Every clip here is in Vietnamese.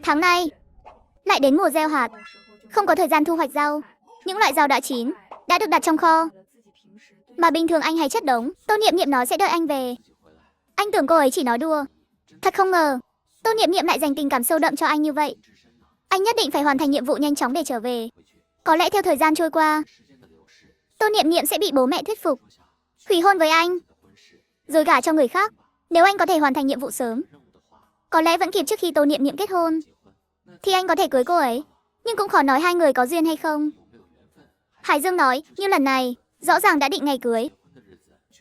Tháng này lại đến mùa gieo hạt, không có thời gian thu hoạch rau. Những loại rau đã chín đã được đặt trong kho, mà bình thường anh hay chất đống. Tô Niệm Niệm nói sẽ đợi anh về. Anh tưởng cô ấy chỉ nói đùa. Thật không ngờ Tô Niệm Niệm lại dành tình cảm sâu đậm cho anh như vậy. Anh nhất định phải hoàn thành nhiệm vụ nhanh chóng để trở về. Có lẽ theo thời gian trôi qua, Tô Niệm Niệm sẽ bị bố mẹ thuyết phục hủy hôn với anh, rồi gả cho người khác. Nếu anh có thể hoàn thành nhiệm vụ sớm, có lẽ vẫn kịp trước khi Tô Niệm Niệm kết hôn, thì anh có thể cưới cô ấy. Nhưng cũng khó nói hai người có duyên hay không. Hải Dương nói, như lần này, rõ ràng đã định ngày cưới,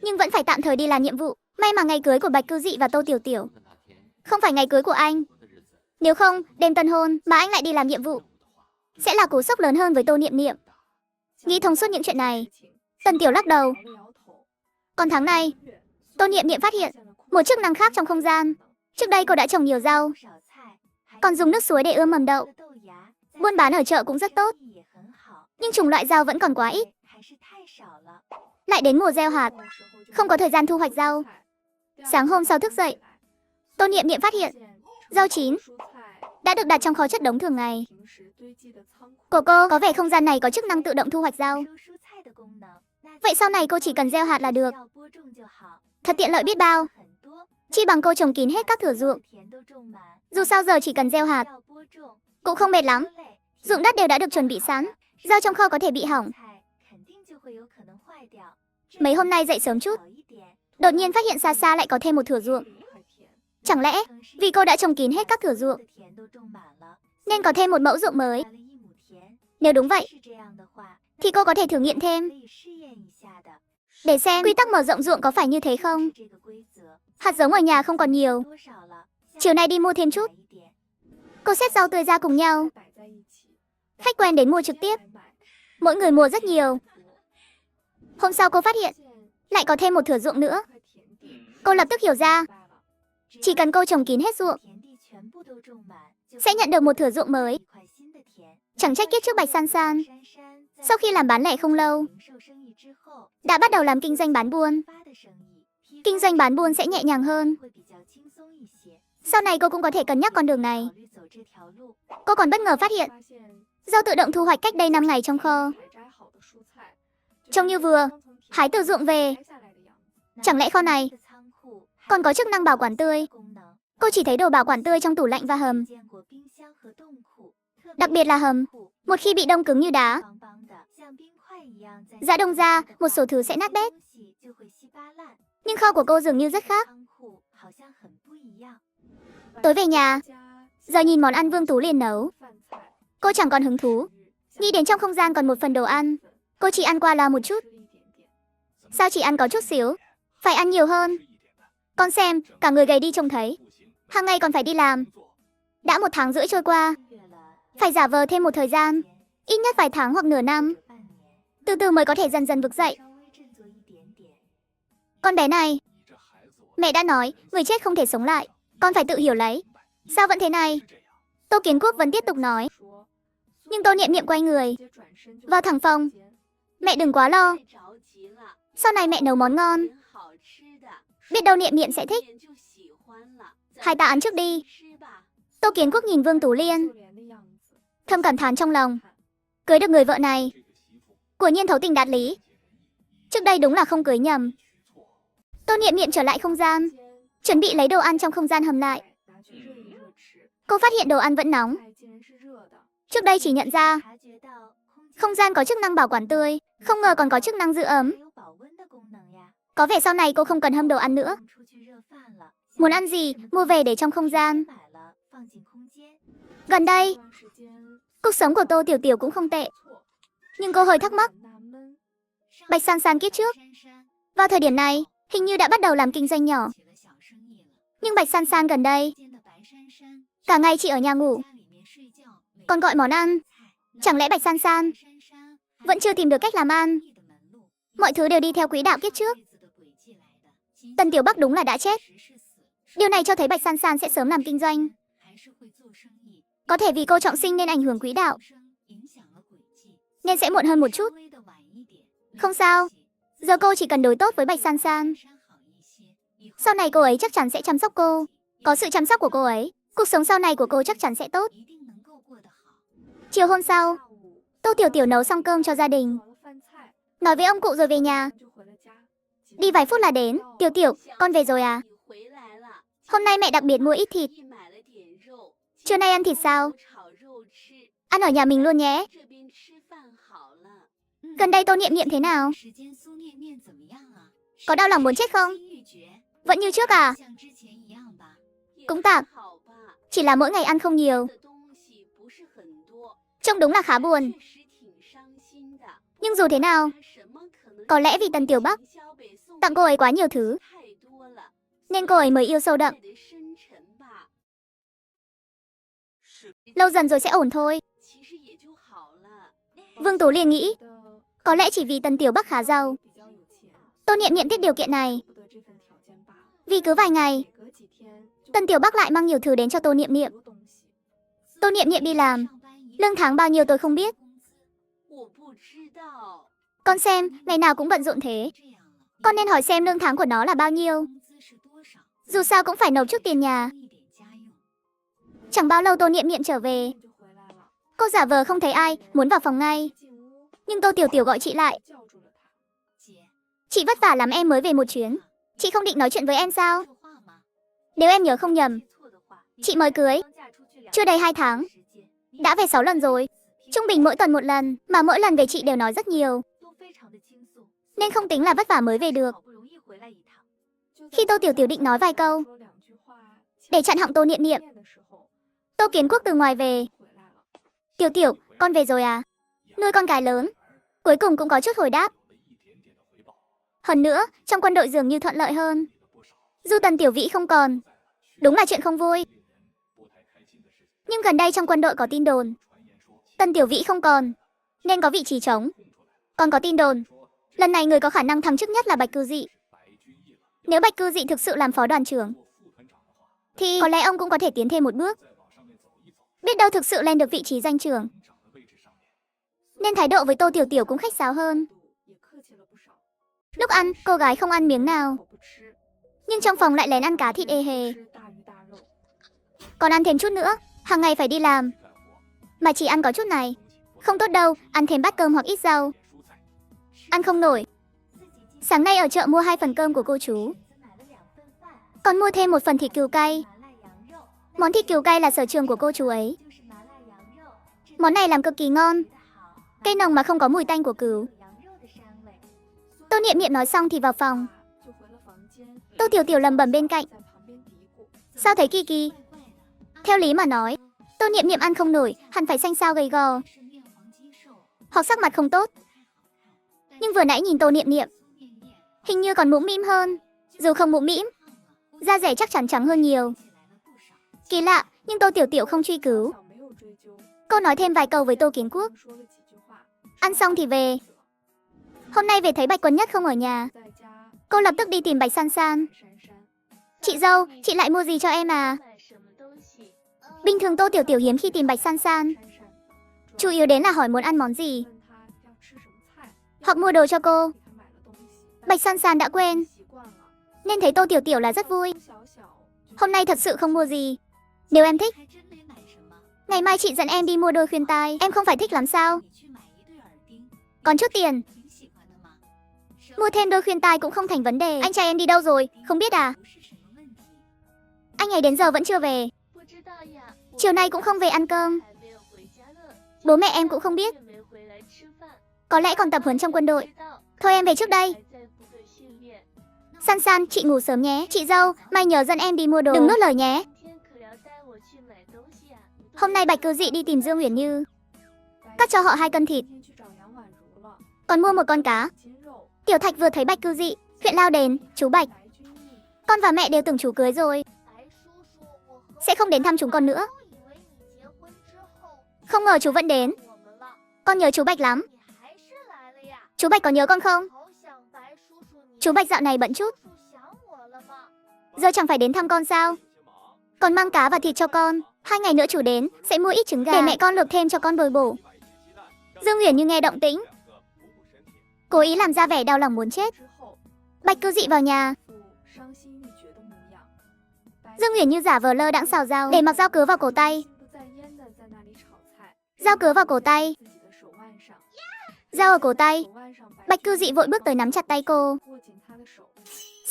nhưng vẫn phải tạm thời đi làm nhiệm vụ. May mà ngày cưới của Bạch Cư Dị và Tô Tiểu Tiểu không phải ngày cưới của anh. Nếu không, đêm tân hôn mà anh lại đi làm nhiệm vụ, sẽ là cú sốc lớn hơn với Tô Niệm Niệm. Nghĩ thông suốt những chuyện này, Tần Tiểu lắc đầu. Còn tháng này, Tô Niệm Niệm phát hiện một chức năng khác trong không gian. Trước đây cô đã trồng nhiều rau, còn dùng nước suối để ươm mầm đậu. Buôn bán ở chợ cũng rất tốt, nhưng chủng loại rau vẫn còn quá ít. Lại đến mùa gieo hạt, không có thời gian thu hoạch rau. Sáng hôm sau thức dậy, Tô Niệm Niệm phát hiện rau chín đã được đặt trong kho chất đống thường ngày của cô. Có vẻ không gian này có chức năng tự động thu hoạch rau. Vậy sau này cô chỉ cần gieo hạt là được. Thật tiện lợi biết bao. Chi bằng cô trồng kín hết các thửa ruộng. Dù sao giờ chỉ cần gieo hạt cũng không mệt lắm. Ruộng đất đều đã được chuẩn bị sẵn, rau trong kho có thể bị hỏng. Mấy hôm nay dậy sớm chút, đột nhiên phát hiện xa xa lại có thêm một thửa ruộng. Chẳng lẽ vì cô đã trồng kín hết các thửa ruộng nên có thêm một mẫu ruộng mới? Nếu đúng vậy thì cô có thể thử nghiệm thêm để xem quy tắc mở rộng ruộng có phải như thế không. Hạt giống ở nhà không còn nhiều, chiều nay đi mua thêm chút. Cô xếp rau tươi ra cùng nhau. Khách quen đến mua trực tiếp, mỗi người mua rất nhiều. Hôm sau cô phát hiện lại có thêm một thửa ruộng nữa. Cô lập tức hiểu ra, chỉ cần cô trồng kín hết ruộng sẽ nhận được một thửa ruộng mới. Chẳng trách kiếp trước Bạch San San sau khi làm bán lẻ không lâu đã bắt đầu làm kinh doanh bán buôn. Kinh doanh bán buôn sẽ nhẹ nhàng hơn. Sau này cô cũng có thể cân nhắc con đường này. Cô còn bất ngờ phát hiện rau tự động thu hoạch cách đây 5 ngày trong kho, trông như vừa hái từ ruộng về. Chẳng lẽ kho này còn có chức năng bảo quản tươi? Cô chỉ thấy đồ bảo quản tươi trong tủ lạnh và hầm. Đặc biệt là hầm, một khi bị đông cứng như đá, giã đông ra, một số thứ sẽ nát bét. Nhưng kho của cô dường như rất khác. Tối về nhà, giờ nhìn món ăn Vương Tú liền nấu, cô chẳng còn hứng thú. Nghĩ đến trong không gian còn một phần đồ ăn, cô chỉ ăn qua loa một chút. Sao chỉ ăn có chút xíu? Phải ăn nhiều hơn. Con xem, cả người gầy đi trông thấy. Hàng ngày còn phải đi làm. Đã 1 tháng rưỡi trôi qua, phải giả vờ thêm một thời gian, ít nhất vài tháng hoặc nửa năm, từ từ mới có thể dần dần vực dậy. Con bé này, mẹ đã nói, người chết không thể sống lại, con phải tự hiểu lấy. Sao vẫn thế này? Tô Kiến Quốc vẫn tiếp tục nói. Nhưng Tô Niệm Niệm quay người vào thẳng phòng. Mẹ đừng quá lo, sau này mẹ nấu món ngon, biết đâu Niệm Niệm sẽ thích. Hai ta ăn trước đi. Tô Kiến Quốc nhìn Vương Tú Liên, thầm cảm thán trong lòng. Cưới được người vợ này, quả nhiên thấu tình đạt lý. Trước đây đúng là không cưới nhầm. Tô Niệm Niệm trở lại không gian, chuẩn bị lấy đồ ăn trong không gian hầm lại. Cô phát hiện đồ ăn vẫn nóng. Trước đây chỉ nhận ra không gian có chức năng bảo quản tươi, không ngờ còn có chức năng giữ ấm. Có vẻ sau này cô không cần hâm đồ ăn nữa. Muốn ăn gì, mua về để trong không gian. Gần đây, cuộc sống của Tô Tiểu Tiểu cũng không tệ. Nhưng cô hơi thắc mắc. Bạch San San kiếp trước, vào thời điểm này, hình như đã bắt đầu làm kinh doanh nhỏ. Nhưng Bạch San San gần đây, cả ngày chỉ ở nhà ngủ, còn gọi món ăn. Chẳng lẽ Bạch San San vẫn chưa tìm được cách làm ăn? Mọi thứ đều đi theo quỹ đạo kiếp trước. Tần Tiểu Bắc đúng là đã chết. Điều này cho thấy Bạch San San sẽ sớm làm kinh doanh. Có thể vì cô trọng sinh nên ảnh hưởng quỹ đạo, nên sẽ muộn hơn một chút. Không sao, giờ cô chỉ cần đối tốt với Bạch San San. Sau này cô ấy chắc chắn sẽ chăm sóc cô. Có sự chăm sóc của cô ấy, Cuộc sống sau này của cô chắc chắn sẽ tốt. Chiều hôm sau, Tô Tiểu Tiểu nấu xong cơm cho gia đình, nói với ông cụ rồi về nhà. Đi vài phút là đến. Tiểu Tiểu, con về rồi à? Hôm nay mẹ đặc biệt mua ít thịt. Trưa nay ăn thịt sao? Ăn ở nhà mình luôn nhé. Gần đây Tô Niệm Niệm thế nào? Có đau lòng muốn chết không? Vẫn như trước à? Cũng tạm. Chỉ là mỗi ngày ăn không nhiều. Trông đúng là khá buồn. Nhưng dù thế nào, có lẽ vì Tần Tiểu Bắc tặng cô ấy quá nhiều thứ, nên cô ấy mới yêu sâu đậm. Lâu dần rồi sẽ ổn thôi. Vương Tú liền nghĩ, có lẽ chỉ vì Tần Tiểu Bắc khá giàu, Tô Niệm Niệm thích điều kiện này. Vì cứ vài ngày, Tần Tiểu Bắc lại mang nhiều thứ đến cho Tô Niệm Niệm. Tô Niệm Niệm đi làm, lương tháng bao nhiêu tôi không biết. Con xem, ngày nào cũng bận rộn thế. Con nên hỏi xem lương tháng của nó là bao nhiêu. Dù sao cũng phải nộp chút tiền nhà. Chẳng bao lâu Tô Niệm Niệm trở về. Cô giả vờ không thấy ai, muốn vào phòng ngay. Nhưng Tô Tiểu Tiểu gọi chị lại. Chị vất vả lắm em mới về một chuyến. Chị không định nói chuyện với em sao? Nếu em nhớ không nhầm, chị mới cưới chưa đầy 2 tháng, đã về 6 lần rồi. Trung bình mỗi tuần một lần, mà mỗi lần về chị đều nói rất nhiều, nên không tính là vất vả mới về được. Khi Tô Tiểu Tiểu định nói vài câu để chặn họng Tô Niệm Niệm, Tô Kiến Quốc từ ngoài về. Tiểu Tiểu, con về rồi à? Nuôi con gái lớn, cuối cùng cũng có chút hồi đáp. Hơn nữa, trong quân đội dường như thuận lợi hơn. Dù Tần Tiểu Vĩ không còn, đúng là chuyện không vui. Nhưng gần đây trong quân đội có tin đồn Tần Tiểu Vĩ không còn, nên có vị trí trống. Còn có tin đồn lần này người có khả năng thăng chức nhất là Bạch Cư Dị. Nếu Bạch Cư Dị thực sự làm phó đoàn trưởng, thì có lẽ ông cũng có thể tiến thêm một bước. Biết đâu thực sự lên được vị trí danh trưởng. Nên thái độ với Tô Tiểu Tiểu cũng khách sáo hơn. Lúc ăn, cô gái không ăn miếng nào, nhưng trong phòng lại lén ăn cá thịt ê hề. Còn ăn thêm chút nữa, hàng ngày phải đi làm mà chỉ ăn có chút này. Không tốt đâu, ăn thêm bát cơm hoặc ít rau. Ăn không nổi. Sáng nay ở chợ mua 2 phần cơm của cô chú, còn mua thêm 1 phần thịt cừu cay. Món thịt cừu cay là sở trường của cô chú ấy. Món này làm cực kỳ ngon, cây nồng mà không có mùi tanh của cừu. Tô Niệm Niệm nói xong thì vào phòng. Tô Tiểu Tiểu lẩm bẩm bên cạnh, sao thấy kỳ kỳ. Theo lý mà nói, Tô Niệm Niệm ăn không nổi, hẳn phải xanh xao gầy gò, hoặc sắc mặt không tốt. Nhưng vừa nãy nhìn Tô Niệm Niệm, hình như còn mũm mĩm hơn. Dù không mũm mĩm, da dẻ chắc chắn trắng hơn nhiều. Kỳ lạ, nhưng Tô Tiểu Tiểu không truy cứu. Cô nói thêm vài câu với Tô Kiến Quốc. Ăn xong thì về. Hôm nay về thấy Bạch Quấn Nhất không ở nhà, cô lập tức đi tìm Bạch San San. Chị dâu, chị lại mua gì cho em à? Bình thường Tô Tiểu Tiểu hiếm khi tìm Bạch San San, chủ yếu đến là hỏi muốn ăn món gì, hoặc mua đồ cho cô. Bạch San San đã quên, nên thấy Tô Tiểu Tiểu là rất vui. Hôm nay thật sự không mua gì. Nếu em thích, ngày mai chị dẫn em đi mua đôi khuyên tai. Em không phải thích lắm sao? Còn chút tiền, mua thêm đôi khuyên tai cũng không thành vấn đề. Anh trai em đi đâu rồi, không biết à? Anh ấy đến giờ vẫn chưa về. Chiều nay cũng không về ăn cơm. Bố mẹ em cũng không biết. Có lẽ còn tập huấn trong quân đội. Thôi em về trước đây. San San, chị ngủ sớm nhé. Chị dâu, mai nhớ dẫn em đi mua đồ. Đừng nuốt lời nhé. Hôm nay Bạch Cư Dị đi tìm Dương Uyển Như, cắt cho họ 2 cân thịt, còn mua 1 con cá. Tiểu Thạch vừa thấy Bạch Cư Dị, huyện lao đến. Chú Bạch, con và mẹ đều tưởng chú cưới rồi, sẽ không đến thăm chúng con nữa. Không ngờ chú vẫn đến. Con nhớ chú Bạch lắm. Chú Bạch có nhớ con không? Chú Bạch dạo này bận chút, giờ chẳng phải đến thăm con sao? Còn mang cá và thịt cho con. 2 ngày nữa chú đến, sẽ mua ít trứng gà để mẹ con luộc thêm cho con bồi bổ. Dương Uyển Như nghe động tĩnh, cố ý làm ra vẻ đau lòng muốn chết. Bạch Cư Dị vào nhà. Dương Uyển Như giả vờ lơ đãng xào rau, để mặc dao cứa vào cổ tay. Dao cứa vào cổ tay. Dao ở cổ tay. Bạch Cư Dị vội bước tới nắm chặt tay cô.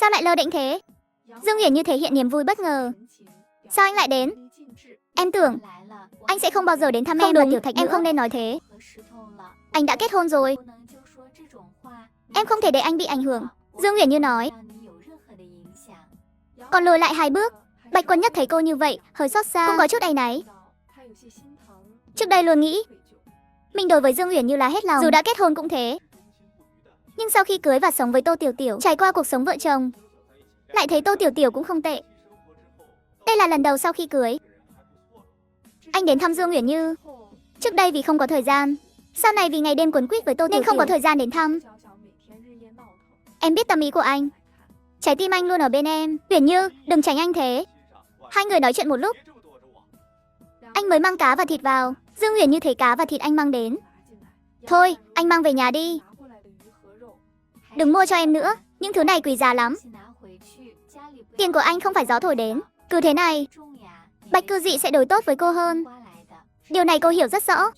Sao lại lơ đễnh thế? Dương Uyển Như thể hiện niềm vui bất ngờ. Sao anh lại đến? Em tưởng anh sẽ không bao giờ đến thăm em và Tiểu Thạch nữa. Em không nên nói thế. Anh đã kết hôn rồi. Em không thể để anh bị ảnh hưởng. Dương Uyển Như nói. Còn lùi lại 2 bước. Bạch Quân Nhất thấy cô như vậy, hơi xót xa, cũng có chút áy náy. Trước đây luôn nghĩ mình đối với Dương Uyển Như là hết lòng, dù đã kết hôn cũng thế. Nhưng sau khi cưới và sống với Tô Tiểu Tiểu, trải qua cuộc sống vợ chồng, lại thấy Tô Tiểu Tiểu cũng không tệ. Đây là lần đầu sau khi cưới anh đến thăm Dương Uyển Như. Trước đây vì không có thời gian, sau này vì ngày đêm quấn quýt với Tô Tiểu Tiểu nên không có thời gian đến thăm. Em biết tâm ý của anh. Trái tim anh luôn ở bên em. Uyển Như, đừng tránh anh thế. Hai người nói chuyện một lúc. Anh mới mang cá và thịt vào. Dương Uyển Như thấy cá và thịt anh mang đến. Thôi, anh mang về nhà đi. Đừng mua cho em nữa, những thứ này quý giá lắm. Tiền của anh không phải gió thổi đến. Cứ thế này, Bạch Cư Dị sẽ đối tốt với cô hơn. Điều này cô hiểu rất rõ.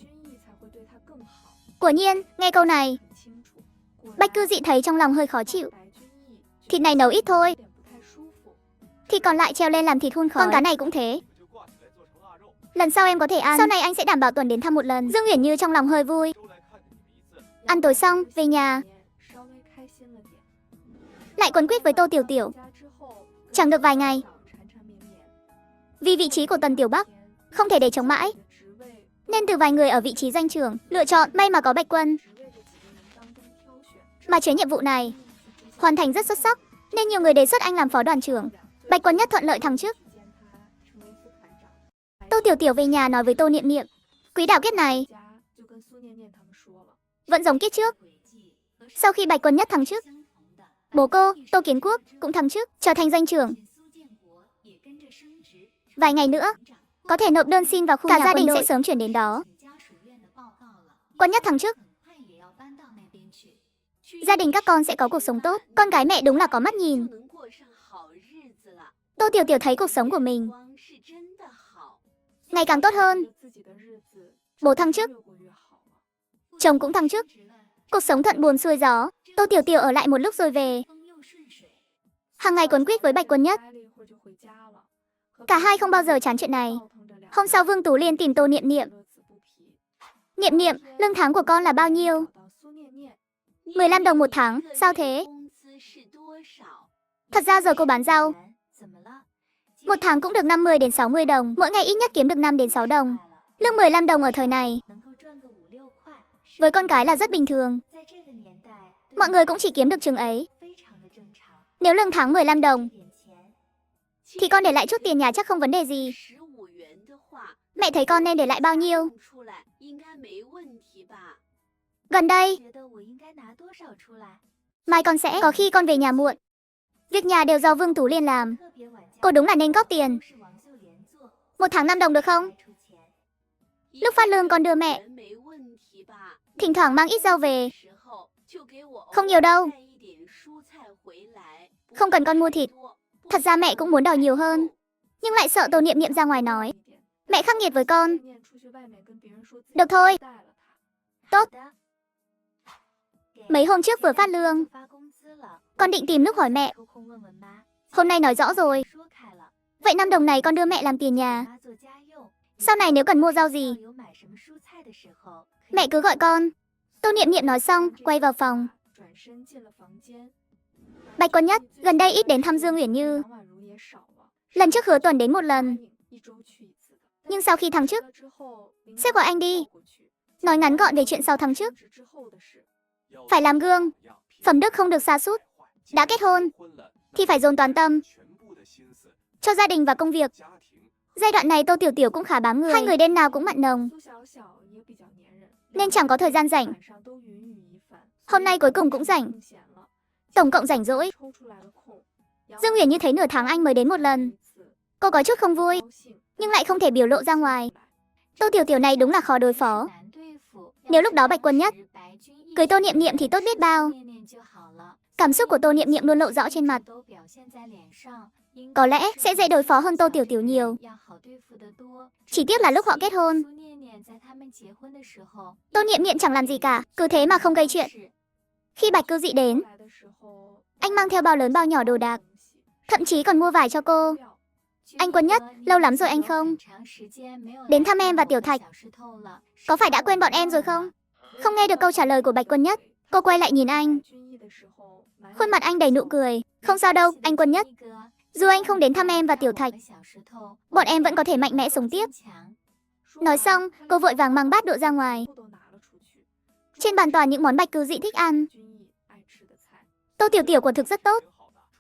Quả nhiên, nghe câu này, Bạch Cư Dị thấy trong lòng hơi khó chịu. Thịt này nấu ít thôi. Thịt còn lại treo lên làm thịt hun khói. Con cá này cũng thế. Lần sau em có thể ăn. Sau này anh sẽ đảm bảo tuần đến thăm một lần. Dương Uyển Như trong lòng hơi vui. Ăn tối xong, về nhà lại quấn quýt với Tô Tiểu Tiểu. Chẳng được vài ngày, vì vị trí của Tần Tiểu Bắc không thể để chống mãi, nên từ vài người ở vị trí doanh trưởng lựa chọn, may mà có Bạch Quân. Mà chuyến nhiệm vụ này hoàn thành rất xuất sắc, nên nhiều người đề xuất anh làm phó đoàn trưởng. Bạch Quân Nhất thuận lợi thăng chức. Tô Tiểu Tiểu về nhà nói với Tô Niệm Niệm, quý đạo kiếp này vẫn giống kiếp trước. Sau khi Bạch Quân Nhất thăng chức, bố cô, Tô Kiến Quốc cũng thăng chức, trở thành doanh trưởng. Vài ngày nữa, có thể nộp đơn xin vào khu nhà gia đình sẽ sớm chuyển đến đó. Quân Nhất thăng chức, gia đình các con sẽ có cuộc sống tốt. Con gái mẹ đúng là có mắt nhìn. Tô Tiểu Tiểu thấy cuộc sống của mình ngày càng tốt hơn. Bố thăng chức, chồng cũng thăng chức, cuộc sống thuận buồm xuôi gió. Tô Tiểu Tiểu ở lại một lúc rồi về. Hàng ngày quấn quýt với Bạch Quân Nhất. Cả hai không bao giờ chán chuyện này. Hôm sau Vương Tú Liên tìm Tô Niệm Niệm. Niệm Niệm, lương tháng của con là bao nhiêu? 15 đồng một tháng, sao thế? Thật ra giờ cô bán rau, một tháng cũng được 50 đến 60 đồng, mỗi ngày ít nhất kiếm được 5 đến 6 đồng. Lương 15 đồng ở thời này, với con cái là rất bình thường. Mọi người cũng chỉ kiếm được chừng ấy. Nếu lương tháng 15 đồng, thì con để lại chút tiền nhà chắc không vấn đề gì. Mẹ thấy con nên để lại bao nhiêu? Gần đây, mai con sẽ, có khi con về nhà muộn. Việc nhà đều do Vương Tú Liên làm. Cô đúng là nên góp tiền. 1 tháng 5 đồng được không? Lúc phát lương con đưa mẹ. Thỉnh thoảng mang ít rau về. Không nhiều đâu. Không cần con mua thịt. Thật ra mẹ cũng muốn đòi nhiều hơn, nhưng lại sợ Tô Niệm Niệm ra ngoài nói mẹ khắc nghiệt với con. Được thôi. Tốt. Mấy hôm trước vừa phát lương, con định tìm lúc hỏi mẹ. Hôm nay nói rõ rồi. Vậy 5 đồng này con đưa mẹ làm tiền nhà. Sau này nếu cần mua rau gì, mẹ cứ gọi con. Tô Niệm Niệm nói xong, quay vào phòng. Bạch Quân Nhất gần đây ít đến thăm Dương Uyển Như. Lần trước hứa tuần đến một lần, nhưng sau khi thăng chức, sếp gọi anh đi, nói ngắn gọn về chuyện sau thăng chức. Phải làm gương, phẩm đức không được sa sút. Đã kết hôn thì phải dồn toàn tâm cho gia đình và công việc. Giai đoạn này Tô Tiểu Tiểu cũng khá bám người. Hai người đêm nào cũng mặn nồng, nên chẳng có thời gian rảnh. Hôm nay cuối cùng cũng rảnh. Tổng cộng rảnh rỗi. Dương Uyển Như thấy nửa tháng anh mới đến một lần. Cô có chút không vui, nhưng lại không thể biểu lộ ra ngoài. Tô Tiểu Tiểu này đúng là khó đối phó. Nếu lúc đó Bạch Quân Nhất cưới Tô Niệm Niệm thì tốt biết bao. Cảm xúc của Tô Niệm Niệm luôn lộ rõ trên mặt. có lẽ sẽ dễ đối phó hơn Tô Tiểu Tiểu nhiều. Chỉ tiếc là lúc họ kết hôn, Tô Niệm Niệm chẳng làm gì cả, cứ thế mà không gây chuyện. Khi Bạch Cư Dị đến, anh mang theo bao lớn bao nhỏ đồ đạc, thậm chí còn mua vải cho cô. Anh Quân Nhất, lâu lắm rồi anh không đến thăm em và Tiểu Thạch. Có phải đã quên bọn em rồi không? Không nghe được câu trả lời của Bạch Quân Nhất, cô quay lại nhìn anh. Khuôn mặt anh đầy nụ cười. Không sao đâu, anh Quân Nhất. Dù anh không đến thăm em và Tiểu Thạch, bọn em vẫn có thể mạnh mẽ sống tiếp. Nói xong, cô vội vàng mang bát đũa ra ngoài. Trên bàn toàn những món Bạch Cư Dị thích ăn. Tô Tiểu Tiểu quả thực rất tốt.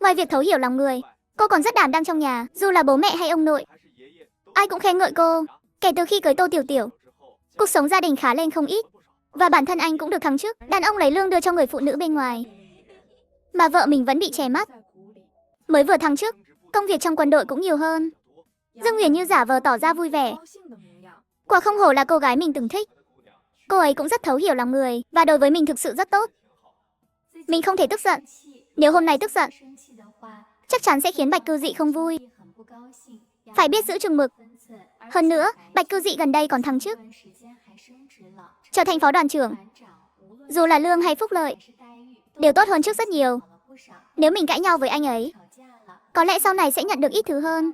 Ngoài việc thấu hiểu lòng người, cô còn rất đảm đang trong nhà, dù là bố mẹ hay ông nội. Ai cũng khen ngợi cô. Kể từ khi cưới Tô Tiểu Tiểu, cuộc sống gia đình khá lên không ít. Và bản thân anh cũng được thăng chức, đàn ông lấy lương đưa cho người phụ nữ bên ngoài. Mà vợ mình vẫn bị che mắt. Mới vừa thăng chức, công việc trong quân đội cũng nhiều hơn. Dương Huyền Như giả vờ tỏ ra vui vẻ. Quả không hổ là cô gái mình từng thích. Cô ấy cũng rất thấu hiểu lòng người, và đối với mình thực sự rất tốt. Mình không thể tức giận. Nếu hôm nay tức giận, chắc chắn sẽ khiến Bạch Cư Dị không vui. Phải biết giữ chừng mực. Hơn nữa, Bạch Cư Dị gần đây còn thăng chức, trở thành phó đoàn trưởng. Dù là lương hay phúc lợi, đều tốt hơn trước rất nhiều. Nếu mình cãi nhau với anh ấy, có lẽ sau này sẽ nhận được ít thứ hơn.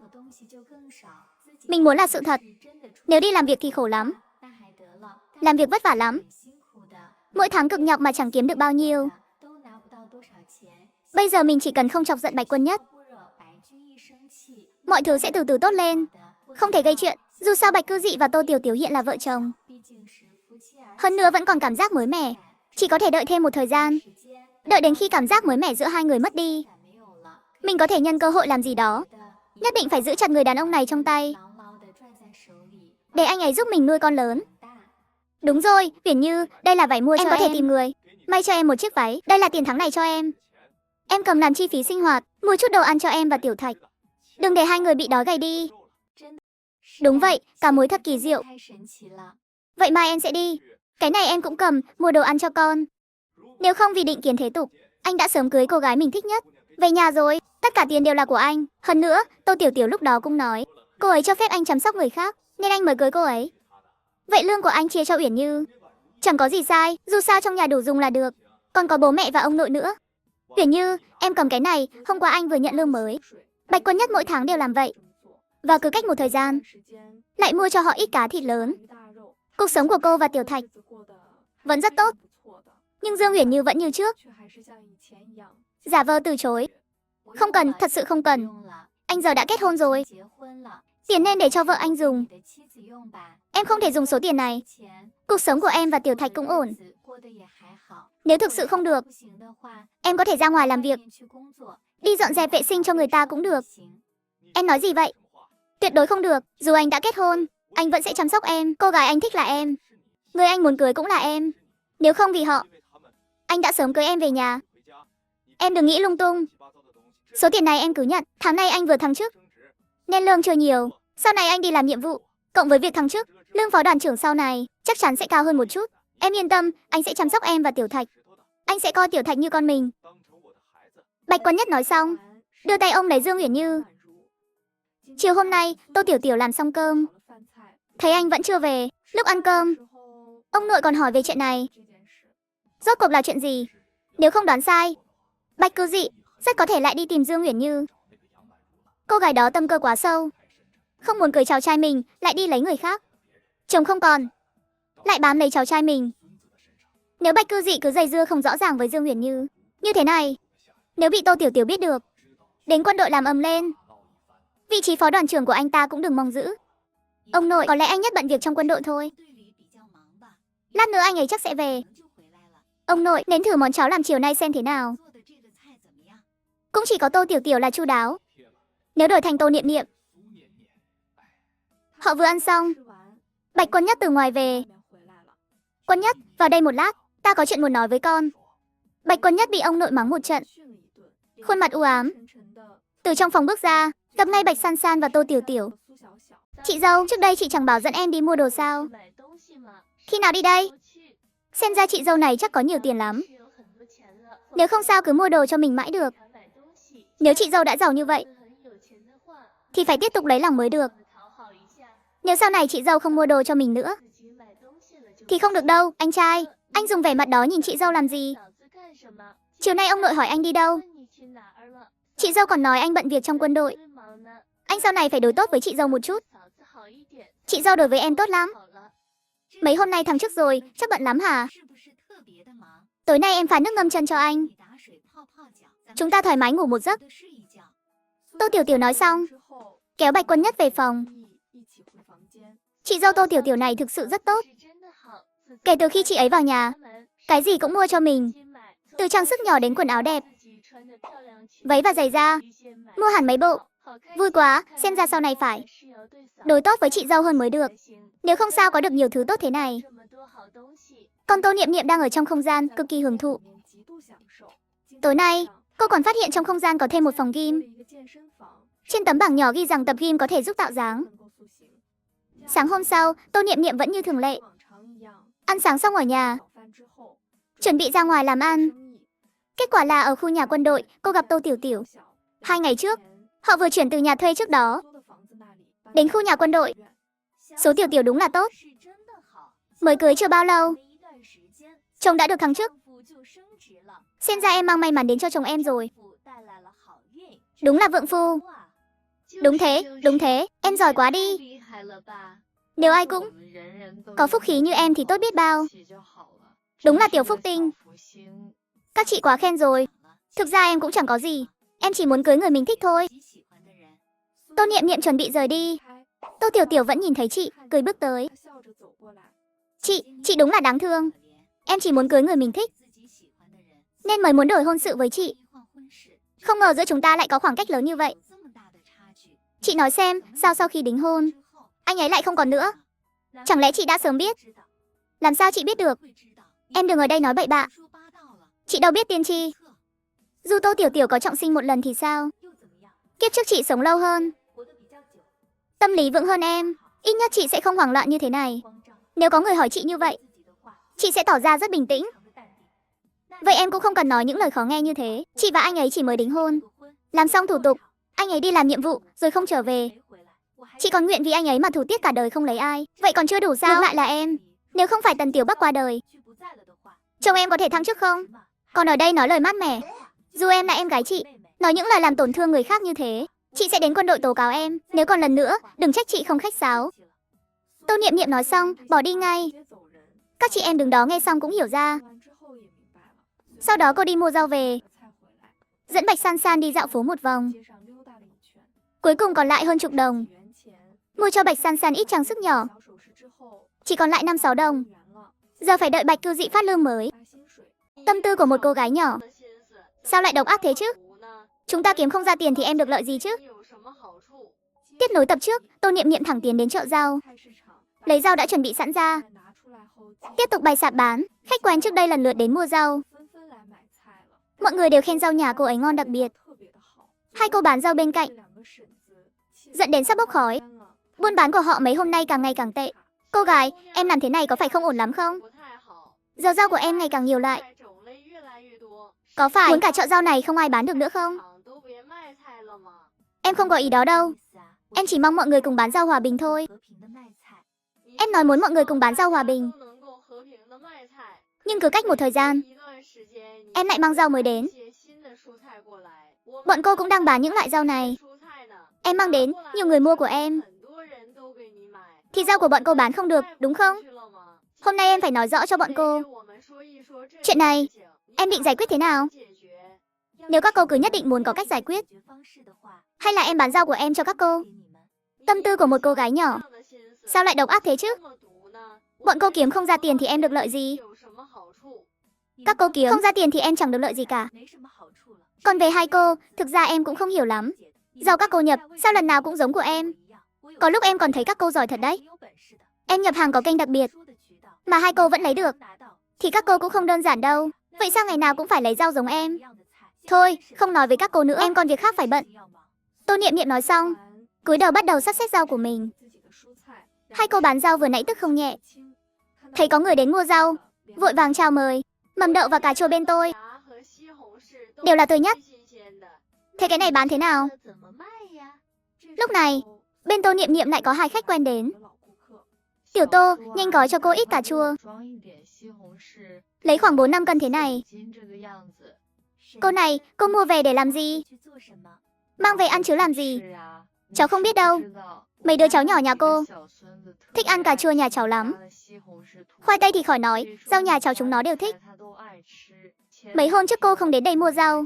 Mình muốn là sự thật. Nếu đi làm việc thì khổ lắm. Làm việc vất vả lắm. Mỗi tháng cực nhọc mà chẳng kiếm được bao nhiêu. Bây giờ mình chỉ cần không chọc giận Bạch Quân Nhất, mọi thứ sẽ từ từ tốt lên. Không thể gây chuyện. Dù sao Bạch Cư Dị và Tô Tiểu Tiểu hiện là vợ chồng. Hơn nữa vẫn còn cảm giác mới mẻ. Chỉ có thể đợi thêm một thời gian. Đợi đến khi cảm giác mới mẻ giữa hai người mất đi, mình có thể nhân cơ hội làm gì đó. Nhất định phải giữ chặt người đàn ông này trong tay, để anh ấy giúp mình nuôi con lớn. Đúng rồi, Uyển Như, đây là vải mua cho em. Có thể tìm người may cho em một chiếc váy. Đây là tiền thắng này cho em. Em cầm làm chi phí sinh hoạt, mua chút đồ ăn cho em và Tiểu Thạch. Đừng để hai người bị đói gầy đi. Đúng vậy, cả mối thật kỳ diệu. Vậy mai em sẽ đi. Cái này em cũng cầm, mua đồ ăn cho con. Nếu không vì định kiến thế tục, anh đã sớm cưới cô gái mình thích nhất. Về nhà rồi, tất cả tiền đều là của anh. Hơn nữa, Tô Tiểu Tiểu lúc đó cũng nói, cô ấy cho phép anh chăm sóc người khác, nên anh mới cưới cô ấy. Vậy lương của anh chia cho Uyển Như chẳng có gì sai, dù sao trong nhà đủ dùng là được. Còn có bố mẹ và ông nội nữa. Uyển Như, em cầm cái này, hôm qua anh vừa nhận lương mới. Bạch Quân Nhất mỗi tháng đều làm vậy. Và cứ cách một thời gian, lại mua cho họ ít cá thịt lớn. Cuộc sống của cô và Tiểu Thạch vẫn rất tốt. Nhưng Dương Uyển Như vẫn như trước, giả vờ từ chối. Không cần, thật sự không cần. Anh giờ đã kết hôn rồi. Tiền nên để cho vợ anh dùng. Em không thể dùng số tiền này. Cuộc sống của em và Tiểu Thạch cũng ổn. Nếu thực sự không được, em có thể ra ngoài làm việc, đi dọn dẹp vệ sinh cho người ta cũng được. Em nói gì vậy? Tuyệt đối không được. Dù anh đã kết hôn, anh vẫn sẽ chăm sóc em. Cô gái anh thích là em. Người anh muốn cưới cũng là em. Nếu không vì họ, anh đã sớm cưới em về nhà. Em đừng nghĩ lung tung. Số tiền này em cứ nhận. Tháng này anh vừa thăng chức, nên lương chưa nhiều. Sau này anh đi làm nhiệm vụ, cộng với việc thăng chức, lương phó đoàn trưởng sau này chắc chắn sẽ cao hơn một chút. Em yên tâm, anh sẽ chăm sóc em và Tiểu Thạch. Anh sẽ coi Tiểu Thạch như con mình. Bạch Quân Nhất nói xong, đưa tay ôm lấy Dương Uyển Như. Chiều hôm nay, Tô Tiểu Tiểu làm xong cơm, thấy anh vẫn chưa về. Lúc ăn cơm, ông nội còn hỏi về chuyện này. Rốt cuộc là chuyện gì? Nếu không đoán sai, Bạch Cư Dị rất có thể lại đi tìm Dương Uyển Như. Cô gái đó tâm cơ quá sâu, không muốn cưới cháu trai mình, lại đi lấy người khác. Chồng không còn, lại bám lấy cháu trai mình. Nếu Bạch Cư Dị cứ dây dưa không rõ ràng với Dương Uyển Như như thế này, nếu bị Tô Tiểu Tiểu biết được, đến quân đội làm ầm lên, vị trí phó đoàn trưởng của anh ta cũng đừng mong giữ. Ông nội, có lẽ anh nhất bận việc trong quân đội thôi. Lát nữa anh ấy chắc sẽ về. Ông nội, nếm thử món cháo làm chiều nay xem thế nào. Cũng chỉ có Tô Tiểu Tiểu là chu đáo. Nếu đổi thành Tô Niệm Niệm. Họ vừa ăn xong, Bạch Quân Nhất từ ngoài về. Quân Nhất, vào đây một lát, ta có chuyện muốn nói với con. Bạch Quân Nhất bị ông nội mắng một trận, khuôn mặt u ám. Từ trong phòng bước ra, gặp ngay Bạch San San và Tô Tiểu Tiểu. Chị dâu, trước đây chị chẳng bảo dẫn em đi mua đồ sao? Khi nào đi đây? Xem ra chị dâu này chắc có nhiều tiền lắm. Nếu không sao cứ mua đồ cho mình mãi được. Nếu chị dâu đã giàu như vậy, thì phải tiếp tục lấy lòng mới được. Nếu sau này chị dâu không mua đồ cho mình nữa thì không được đâu, anh trai. Anh dùng vẻ mặt đó nhìn chị dâu làm gì? Chiều nay ông nội hỏi anh đi đâu? Chị dâu còn nói anh bận việc trong quân đội. Anh sau này phải đối tốt với chị dâu một chút. Chị dâu đối với em tốt lắm. Mấy hôm nay thằng trước rồi, chắc bận lắm hả? Tối nay em pha nước ngâm chân cho anh. Chúng ta thoải mái ngủ một giấc. Tô Tiểu Tiểu nói xong, kéo Bạch Quân Nhất về phòng. Chị dâu Tô Tiểu Tiểu này thực sự rất tốt. Kể từ khi chị ấy vào nhà, cái gì cũng mua cho mình. Từ trang sức nhỏ đến quần áo đẹp, váy và giày da, mua hẳn mấy bộ. Vui quá, xem ra sau này phải đối tốt với chị dâu hơn mới được. Nếu không sao có được nhiều thứ tốt thế này. Còn Tô Niệm Niệm đang ở trong không gian, cực kỳ hưởng thụ. Tối nay, cô còn phát hiện trong không gian có thêm một phòng gym. Trên tấm bảng nhỏ ghi rằng tập gym có thể giúp tạo dáng. Sáng hôm sau, Tô Niệm Niệm vẫn như thường lệ. Ăn sáng xong ở nhà, chuẩn bị ra ngoài làm ăn. Kết quả là ở khu nhà quân đội, cô gặp Tô Tiểu Tiểu. 2 ngày trước, họ vừa chuyển từ nhà thuê trước đó đến khu nhà quân đội. Số Tiểu Tiểu đúng là tốt. Mới cưới chưa bao lâu, chồng đã được thăng chức. Xem ra em mang may mắn đến cho chồng em rồi. Đúng là vượng phu. Đúng thế, em giỏi quá đi. Nếu ai cũng có phúc khí như em thì tốt biết bao. Đúng là tiểu phúc tinh. Các chị quá khen rồi. Thực ra em cũng chẳng có gì. Em chỉ muốn cưới người mình thích thôi. Tô Niệm Niệm chuẩn bị rời đi. Tô Tiểu Tiểu vẫn nhìn thấy chị, cười bước tới. Chị đúng là đáng thương. Em chỉ muốn cưới người mình thích, nên mới muốn đổi hôn sự với chị. Không ngờ giữa chúng ta lại có khoảng cách lớn như vậy. Chị nói xem, sao sau khi đính hôn, anh ấy lại không còn nữa? Chẳng lẽ chị đã sớm biết? Làm sao chị biết được? Em đừng ở đây nói bậy bạ. Chị đâu biết tiên tri. Dù Tô Tiểu Tiểu có trọng sinh một lần thì sao? Kiếp trước chị sống lâu hơn, tâm lý vững hơn em. Ít nhất chị sẽ không hoảng loạn như thế này. Nếu có người hỏi chị như vậy, chị sẽ tỏ ra rất bình tĩnh. Vậy em cũng không cần nói những lời khó nghe như thế. Chị và anh ấy chỉ mới đính hôn, làm xong thủ tục, anh ấy đi làm nhiệm vụ rồi không trở về. Chị còn nguyện vì anh ấy mà thủ tiết cả đời không lấy ai. Vậy còn chưa đủ sao? Ngược lại là em, nếu không phải Tần Tiểu Bắc qua đời, chồng em có thể thăng chức không? Còn ở đây nói lời mát mẻ. Dù em là em gái chị, nói những lời làm tổn thương người khác như thế, chị sẽ đến quân đội tố cáo em. Nếu còn lần nữa, đừng trách chị không khách sáo. Tô Niệm Niệm nói xong, bỏ đi ngay. Các chị em đứng đó nghe xong cũng hiểu ra. Sau đó cô đi mua rau về, dẫn Bạch San San đi dạo phố một vòng. Cuối cùng còn lại hơn chục đồng. Mua cho Bạch San San ít trang sức nhỏ, chỉ còn lại 5-6 đồng. Giờ phải đợi Bạch Cư Dị phát lương mới. Tâm tư của một cô gái nhỏ sao lại độc ác thế chứ? Chúng ta kiếm không ra tiền thì em được lợi gì chứ? Tiếp nối tập trước, Tô Niệm Niệm thẳng tiến đến chợ rau, lấy rau đã chuẩn bị sẵn ra, tiếp tục bày sạp bán. Khách quen trước đây lần lượt đến mua rau. Mọi người đều khen rau nhà cô ấy ngon đặc biệt. Hai cô bán rau bên cạnh dẫn đến sắp bốc khói. Buôn bán của họ mấy hôm nay càng ngày càng tệ. Cô gái, em làm thế này có phải không ổn lắm không? Giờ rau của em ngày càng nhiều lại. Có phải muốn cả chợ rau này không ai bán được nữa không? Em không có ý đó đâu. Em chỉ mong mọi người cùng bán rau hòa bình thôi. Em nói muốn mọi người cùng bán rau hòa bình, nhưng cứ cách một thời gian, em lại mang rau mới đến. Bọn cô cũng đang bán những loại rau này. Em mang đến, nhiều người mua của em, thì rau của bọn cô bán không được, đúng không? Hôm nay em phải nói rõ cho bọn cô. Chuyện này, em định giải quyết thế nào? Nếu các cô cứ nhất định muốn có cách giải quyết, hay là em bán rau của em cho các cô? Tâm tư của một cô gái nhỏ sao lại độc ác thế chứ? Bọn cô kiếm không ra tiền thì em được lợi gì? Các cô kiếm không ra tiền thì em chẳng được lợi gì cả. Còn về hai cô, thực ra em cũng không hiểu lắm. Rau các cô nhập, sao lần nào cũng giống của em? Có lúc em còn thấy các cô giỏi thật đấy. Em nhập hàng có kênh đặc biệt, mà hai cô vẫn lấy được, thì các cô cũng không đơn giản đâu. Vậy sao ngày nào cũng phải lấy rau giống em? Thôi, không nói với các cô nữa, em còn việc khác phải bận. Tô Niệm Niệm nói xong, cúi đầu bắt đầu xắt xếp rau của mình. Hai cô bán rau vừa nãy tức không nhẹ. Thấy có người đến mua rau, vội vàng chào mời. Mầm đậu và cà chua bên tôi đều là tươi nhất. Thế cái này bán thế nào? Lúc này, bên Tô Niệm Niệm lại có hai khách quen đến. Tiểu Tô, nhanh gói cho cô ít cà chua. Lấy khoảng 4-5 cân thế này. Cô này, cô mua về để làm gì? Mang về ăn chứ làm gì? Cháu không biết đâu. Mấy đứa cháu nhỏ nhà cô thích ăn cà chua nhà cháu lắm. Khoai tây thì khỏi nói, rau nhà cháu chúng nó đều thích. Mấy hôm trước cô không đến đây mua rau.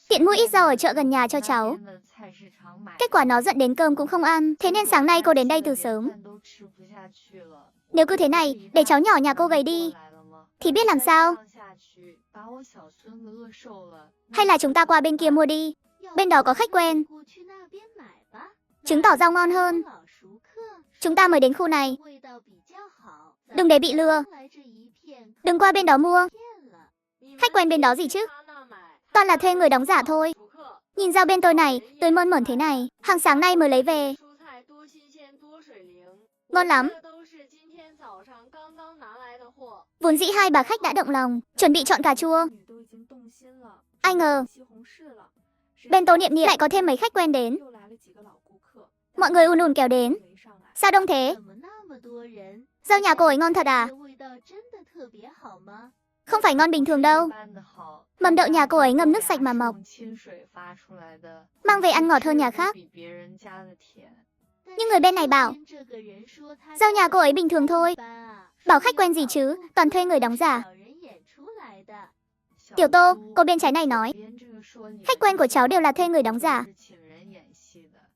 Tiện mua ít rau ở chợ gần nhà cho cháu. Kết quả nó giận đến cơm cũng không ăn. Thế nên sáng nay cô đến đây từ sớm. Nếu cứ thế này, để cháu nhỏ nhà cô gầy đi thì biết làm sao? Hay là chúng ta qua bên kia mua đi. Bên đó có khách quen. Chứng tỏ rau ngon hơn. Chúng ta mới đến khu này. Đừng để bị lừa. Đừng qua bên đó mua. Khách quen bên đó gì chứ? Toàn là thuê người đóng giả thôi. Nhìn rau bên tôi này, tươi mơn mởn thế này. Hàng sáng nay mới lấy về. Ngon lắm. Vốn dĩ hai bà khách đã động lòng, chuẩn bị chọn cà chua. Ai ngờ, bên Tô Niệm Niệm lại có thêm mấy khách quen đến. Mọi người ùn ùn kéo đến. Sao đông thế? Rau nhà cô ấy ngon thật à? Không phải ngon bình thường đâu. Mầm đậu nhà cô ấy ngâm nước sạch mà mọc. Mang về ăn ngọt hơn nhà khác. Nhưng người bên này bảo rau nhà cô ấy bình thường thôi. Bảo khách quen gì chứ, toàn thuê người đóng giả. Tiểu Tô, cô bên trái này nói khách quen của cháu đều là thuê người đóng giả.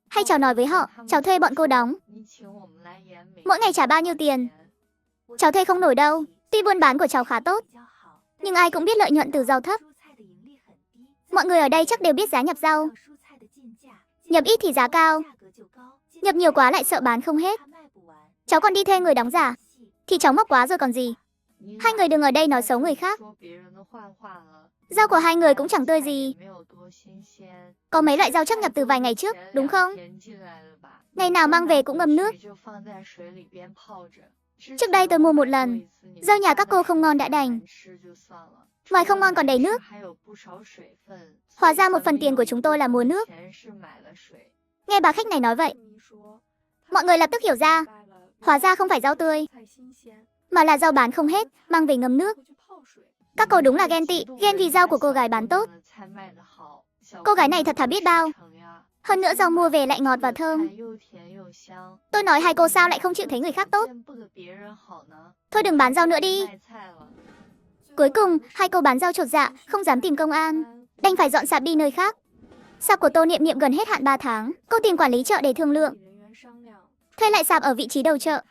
Hay cháu nói với họ, cháu thuê bọn cô đóng. Mỗi ngày trả bao nhiêu tiền? Cháu thuê không nổi đâu. Tuy buôn bán của cháu khá tốt, nhưng ai cũng biết lợi nhuận từ rau thấp. Mọi người ở đây chắc đều biết giá nhập rau. Nhập ít thì giá cao, nhập nhiều quá lại sợ bán không hết. Cháu còn đi thuê người đóng giả thì cháu móc quá rồi còn gì. Hai người đừng ở đây nói xấu người khác. Rau của hai người cũng chẳng tươi gì. Có mấy loại rau chắc nhập từ vài ngày trước, đúng không? Ngày nào mang về cũng ngâm nước. Trước đây tôi mua một lần. Rau nhà các cô không ngon đã đành, ngoài không ngon còn đầy nước. Hóa ra một phần tiền của chúng tôi là mua nước. Nghe bà khách này nói vậy, mọi người lập tức hiểu ra. Hóa ra không phải rau tươi, mà là rau bán không hết, mang về ngâm nước. Các cô đúng là ghen tị, ghen vì rau của cô gái bán tốt. Cô gái này thật thà biết bao. Hơn nữa rau mua về lại ngọt và thơm. Tôi nói hai cô sao lại không chịu thấy người khác tốt. Thôi đừng bán rau nữa đi. Cuối cùng, hai cô bán rau chột dạ, không dám tìm công an, đành phải dọn sạp đi nơi khác. Sạp của Tô Niệm Niệm gần hết hạn 3 tháng. Cô tìm quản lý chợ để thương lượng thuê lại sạp ở vị trí đầu chợ.